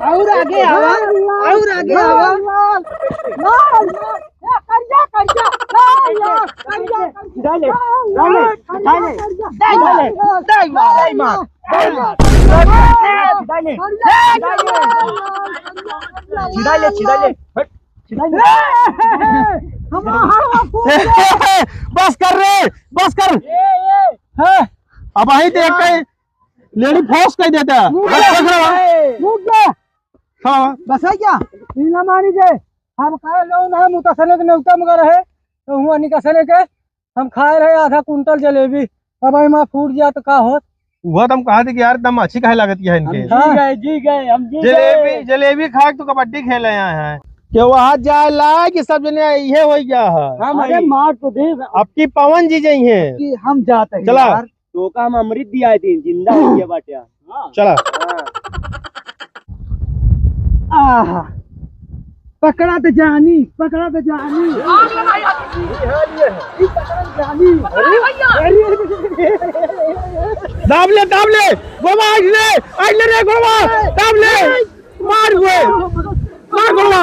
और आगे आवा, और आगे आवा। बस कर रे, बस कर। अब आई देख के लेडी फोर्स कह देता है। बस है क्या नीला मानी जे हम खाए लो ना मुतसने के नौता मगर है तो हुआ निकसने के हम खाए रहे आधा कुंटल जलेबी। अब आई मां फूट गया तो का होत। वह तुम कहा थे कि यार दम अच्छी काहे लागत है इनके। जी गए हम जलेबी जलेबी खा के तो कबड्डी खेले यहाँ है कि वहाँ जाए ला कि सब जने ये हो गया है। अरे मार तो दे आपकी पवन जी जी है कि हम जाते हैं चला यार। तो का हम अमृत दिया है तीन जिंदा हो गया बाटिया। चला आहा पकड़ा तो जानी, पकड़ा तो जानी। दाब ले गोवा आज ले रे गोवा दाब ले मार हुए मार गोवा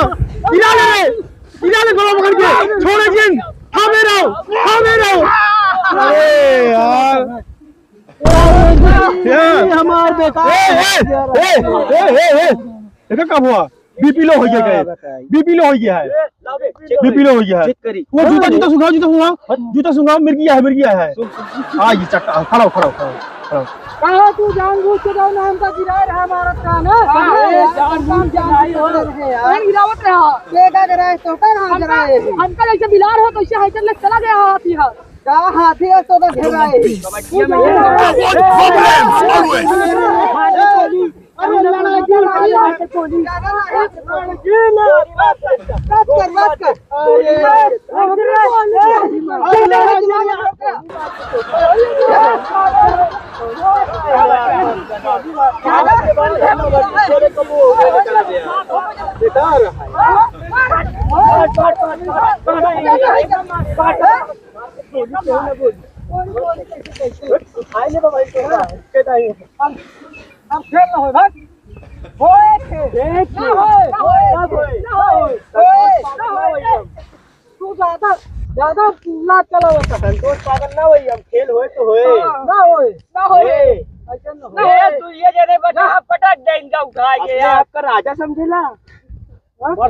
गिरा ले गोवा पकड़ के छोड़े जिन थामे रहो। अरे यार हमार बेटा देखा कब हुआ बीपी लो हो गया है। बीपी लो हो गया है। वो जूता सुंघाओ मिर्गिया है। हाँ ये चक्का खड़ा कहा तू जानबूझ के जाओ ना हमका गिराए रहा हमारा कान गिरावत रहा बेटा गिराए तो का रहा गिराए हमका जैसे बिलार हो तो इससे हाइटर ले चला गया हाथी है का हाथी है तो घेराए ज्यादा लात चला संतोष पागल ना होई। अब खेल होए तो होए ना होए तू ये जने बता पटक दे इनका उठा के यार। आपका राजा समझेला मार